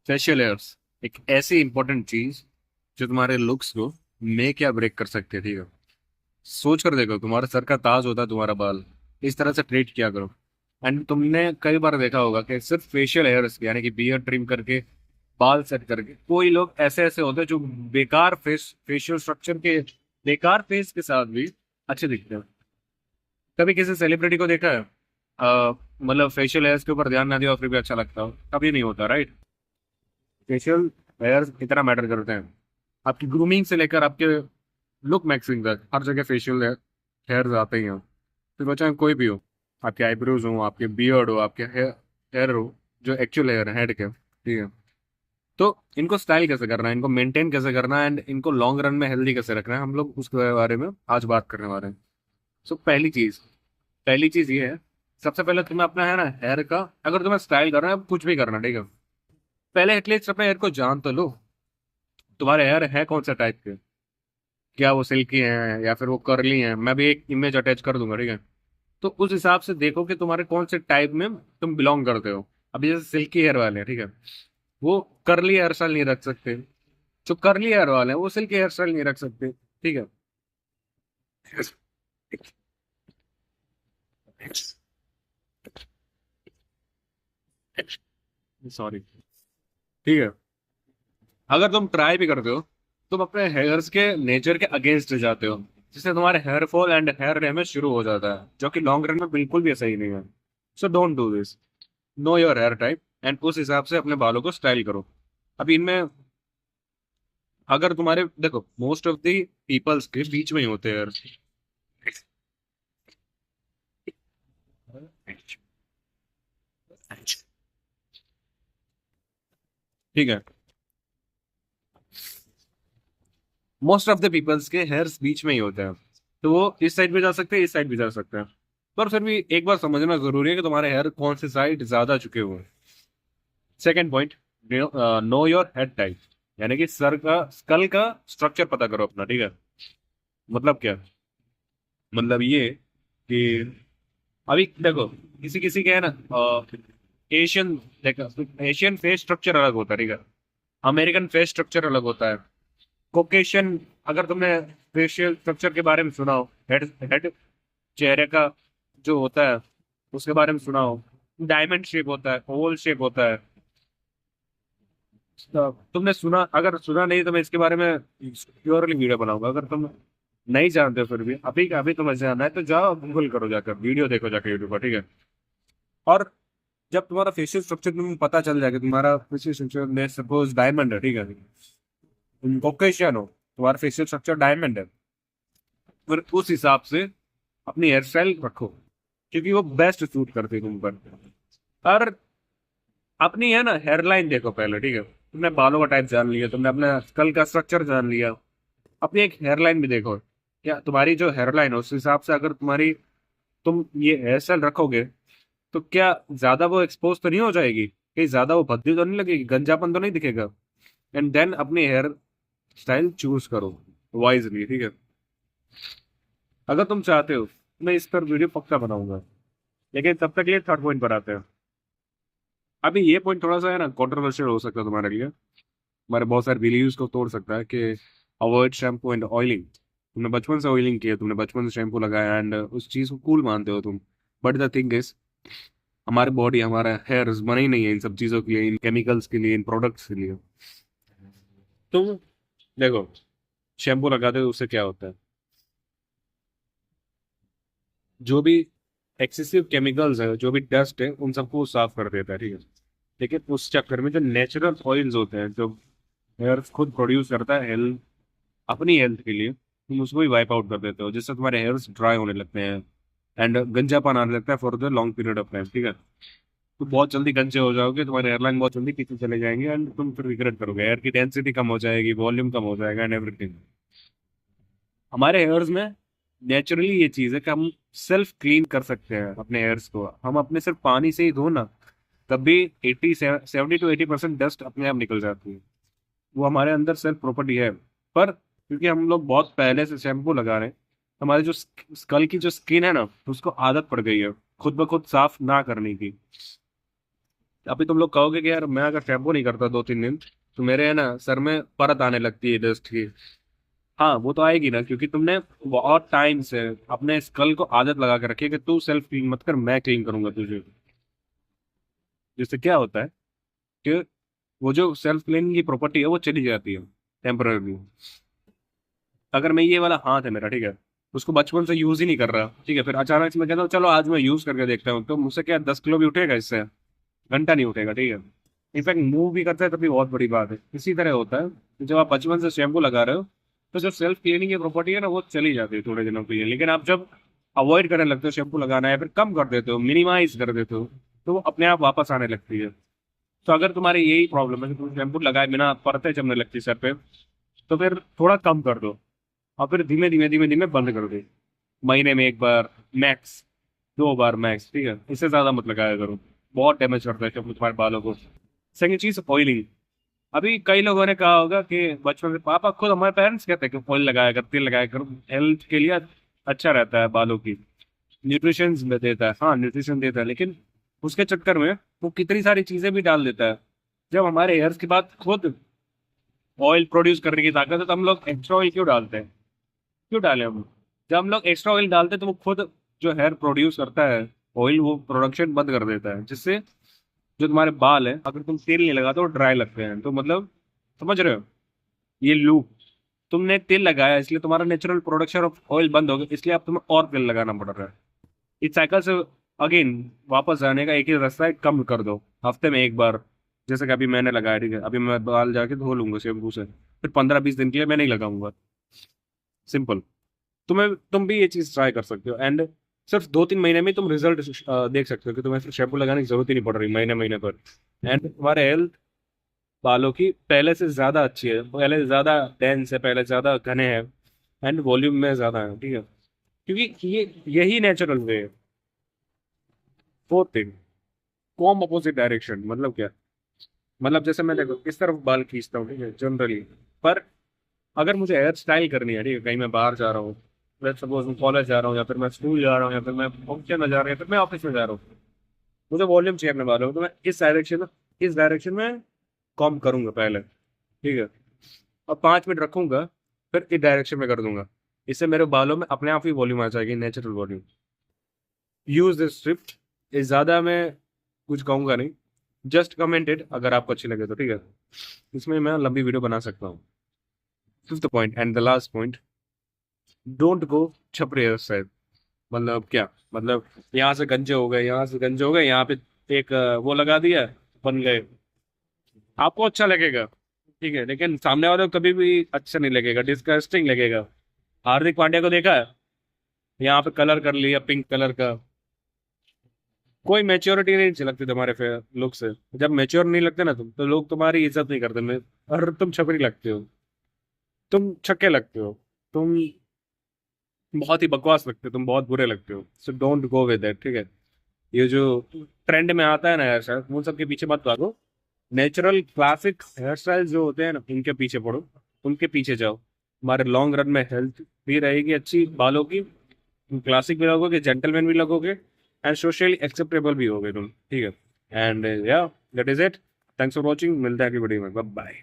Facial hairs एक ऐसी important चीज जो तुम्हारे लुक्स को मेक या ब्रेक कर सकती है, ठीक है। सोच कर देखो, तुम्हारे सर का ताज होता है तुम्हारा बाल, इस तरह से ट्रीट किया करो। एंड तुमने कई बार देखा होगा कि सिर्फ फेशियल हेयर्स यानी कि बियर्ड ट्रिम करके, बाल सेट करके, कोई लोग ऐसे ऐसे होते हैं जो बेकार फेशियल स्ट्रक्चर के, बेकार फेस के साथ भी अच्छे दिखते हैं। कभी किसी सेलिब्रिटी को देखा है मतलब फेशियल हेयर्स के ऊपर ध्यान ना दिया और फिर भी अच्छा लगता हो? कभी नहीं होता, राइट। फेशियल हेयर्स इतना मैटर करते हैं, आपकी ग्रूमिंग से लेकर आपके लुक मैक्सिंग तक हर जगह फेशियल हेयर्स आते ही हैं। फिर वो चाहे कोई भी हो, आपके आईब्रोज हो, आपके बियर्ड हो, आपके हेयर हो, जो एक्चुअल हेयर हेड के, ठीक है। तो इनको स्टाइल कैसे करना है, इनको मेंटेन कैसे करना है, एंड इनको लॉन्ग रन में हेल्दी कैसे रखना है, हम लोग उसके बारे में आज बात करने वाले हैं। सो पहली चीज ये है, सबसे पहले तुम्हें अपना है ना हेयर का, अगर तुम्हें स्टाइल करना है, कुछ भी करना, ठीक है, पहले एटलीस्ट अपने हेयर को जान तो लो। तुम्हारे हेयर है कौन सा टाइप के, क्या वो सिल्की हैं या फिर वो कर्ली हैं? मैं भी एक इमेज अटैच कर दूंगा, ठीक है। तो उस हिसाब से देखो कि तुम्हारे कौन से टाइप में तुम बिलोंग करते हो। अभी जैसे सिल्की हेयर वाले हैं, ठीक है, वो करली हेयर स्टाइल नहीं रख सकते। जो करली हेयर वाले हैं वो सिल्की हेयर स्टाइल नहीं रख सकते, ठीक है। सॉरी, ठीक है। अगर तुम ट्राई भी करते हो, तुम अपने हेयर्स के नेचर के अगेंस्ट जाते हो, जिससे तुम्हारे hair fall and hair damage शुरू हो जाता है, जो कि लॉन्ग रन में बिल्कुल भी सही नहीं है। So don't do this. Know your hair type and उस हिसाब से अपने बालों को स्टाइल करो। अभी इनमें, अगर तुम्हारे देखो, मोस्ट ऑफ द पीपल्स के बीच में ही होते हैं हेयर, ठीक है। मोस्ट ऑफ द पीपल्स के हेयर्स बीच में ही होते हैं, तो वो इस साइड भी जा सकते हैं, इस साइड भी जा सकते हैं। पर फिर भी एक बार समझना जरूरी है कि तुम्हारे हेयर कौन से साइड ज्यादा झुके हुए हैं। Second point, know your head type, यानी कि सर का, स्कल का स्ट्रक्चर पता करो अपना, ठीक है। मतलब क्या? मतलब ये कि अभी देखो, किसी किसी के है ना एशियन, देखो एशियन फेस स्ट्रक्चर अलग होता है, ठीक है। अमेरिकन फेस स्ट्रक्चर अलग होता है। कोकेशियन, अगर तुमने फेशियल स्ट्रक्चर के बारे में सुना हो, हेड हेड चेहरे का जो होता है उसके बारे में सुना हो, डायमंड शेप होता है, ओवल शेप होता है। तो तुमने सुना, अगर सुना नहीं तो मैं इसके बारे में प्योरली वीडियो बनाऊंगा। अगर तुम नहीं जानते हो फिर भी अभी का अभी तुम्हें जानना है तो जाओ गूगल करो, जाकर वीडियो देखो जाकर यूट्यूब पर, ठीक है। और जब तुम्हारा फेशियल स्ट्रक्चर तुम्हें पता चल जाएगा, तुम्हारा फेशियल स्ट्रक्चर में सपोज डायमंड है, ठीक है, तुम कॉकेशियन हो, तुम्हारा फेशियल स्ट्रक्चर डायमंड है, फिर उस हिसाब से अपनी हेयर स्टाइल रखो, क्योंकि वो बेस्ट सूट करती है तुम पर। और अपनी है ना हेयरलाइन देखो पहले, ठीक है। तुमने बालों का टाइप जान लिया, तुमने अपने स्कल का स्ट्रक्चर जान लिया, अपनी एक हेयरलाइन भी देखो। क्या तुम्हारी जो हेयरलाइन है उस हिसाब से अगर तुम्हारी, तुम ये हेयर स्टाइल रखोगे, तो क्या ज्यादा वो एक्सपोज तो नहीं हो जाएगी, कहीं ज्यादा वो भद्दी तो नहीं लगेगी, गंजापन तो नहीं दिखेगा? एंड देन अपनी हेयर स्टाइल चूज करो वाइजली, ठीक है। अगर तुम चाहते हो मैं इस पर वीडियो पक्का बनाऊंगा, लेकिन तब तक ये थर्ड पॉइंट पर आते हैं। अभी ये पॉइंट थोड़ा सा है ना कंट्रोवर्शियल हो सकता है तुम्हारे लिए, हमारे बहुत सारे बिलीव्स को तोड़ सकता है कि अवॉइड शैम्पू एंड ऑयलिंग। तुमने बचपन से ऑयलिंग किया, तुमने बचपन से शैम्पू लगाया एंड उस चीज को कूल मानते हो तुम। बट द थिंग इज, हमारी बॉडी, हमारा हेयर्स बना ही नहीं है इन सब चीजों के लिए, इन केमिकल्स के लिए, इन प्रोडक्ट्स के लिए। तुम देखो, शैम्पू लगाते हो उससे क्या होता है, जो भी एक्सेसिव केमिकल्स है, जो भी डस्ट है, उन सबको वो साफ कर देता है, ठीक है। लेकिन उस चक्कर में जो नेचुरल ऑयल्स होते हैं, जो हेयर खुद प्रोड्यूस करता है हेल्थ, अपनी हेल्थ के लिए, तुम उसको भी वाइप आउट कर देते हो, जिससे तुम्हारे हेयर्स ड्राई होने लगते हैं एंड गंजापन आने लगता है for the long period of time, ठीक है। तो बहुत जल्दी गंजे हो जाओगे, तुम्हारे हेयरलाइन बहुत जल्दी पीछे चले जाएंगे एंड तुम फिर रिग्रेट करोगे, हेयर की डेंसिटी कम हो जाएगी, वॉल्यूम कम हो जाएगा एंड एवरीथिंग। हमारे हेयर्स में नेचुरली ये चीज है कि हम सेल्फ क्लीन कर सकते हैं अपने हेयर्स को। हम अपने सिर्फ पानी से ही धो ना, तब भी 70 to 80% डस्ट अपने आप निकल जाती है। वो हमारे अंदर सेल्फ प्रॉपर्टी है। पर क्योंकि हम लोग बहुत पहले से शैम्पू लगा रहे हैं, हमारी जो स्कल की जो स्किन है ना, उसको आदत पड़ गई है खुद ब खुद साफ ना करने की। अभी तुम लोग कहोगे कि यार मैं अगर शैम्पू नहीं करता 2-3 दिन तो मेरे है ना सर में परत आने लगती है डस्ट की। हाँ वो तो आएगी ना, क्योंकि तुमने बहुत टाइम से अपने स्कल को आदत लगा के रखी है कि तू सेल्फ क्लीन मत कर, मैं क्लीन करूंगा तुझे। जिससे क्या होता है कि वो जो सेल्फ क्लीनिंग की प्रॉपर्टी है वो चली जाती है टेम्पररी। अगर मैं ये वाला हाथ है मेरा, ठीक है, उसको बचपन से यूज ही नहीं कर रहा, ठीक है, फिर अचानक से मैं कहता हूँ चलो आज मैं यूज करके देखता हूँ, तो मुझसे क्या 10 किलो भी उठेगा इससे? घंटा नहीं उठेगा, ठीक है। इनफैक्ट मूव भी करता है तभी बहुत बड़ी बात है। इसी तरह होता है कि जब आप बचपन से शैम्पू लगा रहे हो तो जो सेल्फ क्लीनिंग की प्रॉपर्टी है ना वो चली जाती है थोड़े दिनों के लिए, लेकिन आप जब अवॉइड करने लगते हो शैम्पू लगाना या फिर कम कर देते हो, मिनिमाइज कर देते हो, तो वो अपने आप वापस आने लगती है। तो अगर तुम्हारी यही प्रॉब्लम है कि तुम शैम्पू लगाए बिना परतें जमने लगती सर पे, तो फिर थोड़ा कम कर दो और फिर धीमे धीमे धीमे धीमे बंद कर दो। महीने में एक बार मैक्स, 2 बार मैक्स, ठीक है, इससे ज्यादा मत लगाया करो। बहुत डैमेज करता है शैम्पू तुम्हारे बालों को। सेकंड चीज ऑयलिंग। अभी कई लोगों ने कहा होगा कि बचपन से पापा, खुद हमारे पेरेंट्स कहते हैं कि ऑयल लगाया कर, तेल लगाया कर, हेल्थ के लिए अच्छा रहता है बालों की, न्यूट्रिशन देता है, हाँ न्यूट्रिशन देता है, लेकिन उसके चक्कर में वो कितनी सारी चीजें भी डाल देता है। जब हमारे हेयर्स के बाद खुद ऑयल प्रोड्यूस करने की ताकत है तो हम लोग एक्स्ट्रा ऑयल क्यों डालते हैं? क्यों डालें हम? जब हम लोग एक्स्ट्रा ऑयल डालते हैं तो वो खुद जो हेयर प्रोड्यूस करता है ऑयल, वो प्रोडक्शन बंद कर देता है, जिससे जो तुम्हारे बाल है, अगर तुम तेल नहीं लगाते तो ड्राई लगते हैं। तो मतलब समझ रहे हो ये लूप? तुमने तेल लगाया इसलिए तुम्हारा नेचुरल प्रोडक्शन ऑफ ऑयल बंद हो गया, इसलिए अब तुम्हें और तेल लगाना पड़ रहा है। इस साइकिल से अगेन वापस आने का एक ही रास्ता है, कम कर दो। हफ्ते में एक बार, जैसे कि अभी मैंने लगाया, ठीक है, अभी मैं बाल जाके धो लूंगा शैम्पू से, फिर 15-20 दिन के लिए मैं नहीं लगाऊंगा। सिंपल। तुम भी ये चीज ट्राई कर सकते हो, एंड सिर्फ 2-3 महीने में तुम रिजल्ट देख सकते हो कि तुम्हें फिर शैम्पू लगाने की जरूरत ही नहीं पड़ रही महीने महीने पर। एंड तुम्हारे हेल्थ बालों की पहले से ज्यादा अच्छी है, पहले से ज्यादा डेंस है, पहले से ज्यादा घने हैं, एंड वॉल्यूम में ज्यादा है, ठीक है, क्योंकि ये यही नेचुरल वे है। Fourth thing, com opposite direction. मतलब क्या? मतलब जैसे मैं देखो इस तरफ बाल खींचता हूँ, ठीक है, जनरली, पर अगर मुझे हेयर स्टाइल करनी है, ठीक है, कहीं मैं बाहर जा रहा हूँ, मैं सपोज मैं कॉलेज जा रहा हूँ या फिर मैं स्कूल जा रहा हूँ या फिर मैं फंक्शन में जा रहा हूँ या फिर मैं ऑफिस में जा रहा हूँ, मुझे वॉल्यूम चाहिए अपने बालों में, तो मैं इस डायरेक्शन में कॉम करूंगा पहले, ठीक है, और 5 मिनट रखूंगा, फिर इस डायरेक्शन में कर दूंगा। इससे मेरे बालों में अपने आप ही वॉल्यूम आ जाएगी, नेचुरल वॉल्यूम। Use this स्ट्रिप्ट। इस ज्यादा मैं कुछ कहूंगा नहीं, जस्ट कमेंटेड अगर आपको अच्छी लगे तो, ठीक है, इसमें मैं लंबी वीडियो बना सकता हूँ। Fifth point and the last point, don't go छपरे हेयर स्टाइल। मतलब क्या? मतलब यहाँ से गंजे हो गए, यहाँ से गंजे हो गए, यहाँ पे एक वो लगा दिया, बन गए। आपको अच्छा लगेगा, ठीक है, लेकिन सामने वाले को कभी भी अच्छा नहीं लगेगा, डिस्गस्टिंग लगेगा। हार्दिक पांड्या को देखा है, यहाँ पे कलर कर लिया पिंक कलर का। कोई मेच्योरिटी नहीं झलकती तुम्हारे लुक से। जब मेच्योर नहीं लगते ना तुम, तो लोग तुम्हारी इज्जत नहीं करते और तुम छपरी लगते हो, तुम छक्के लगते हो, तुम बहुत ही बकवास लगते हो, तुम बहुत बुरे लगते हो। So don't go with that, ठीक है। ये जो ट्रेंड में आता है ना हेयर स्टाइल, उन सब के पीछे मत भागो। नेचुरल क्लासिक हेयर स्टाइल जो होते हैं ना उनके पीछे पड़ो, उनके पीछे जाओ। हमारे लॉन्ग रन में हेल्थ भी रहेगी अच्छी बालों की, क्लासिक भी लगोगे, जेंटलमैन भी लगोगे, एंड सोशली एक्सेप्टेबल भी होगे तुम, ठीक है। एंड या that is it. Thanks for watching. मिलते हैं अगली वीडियो में। Bye bye.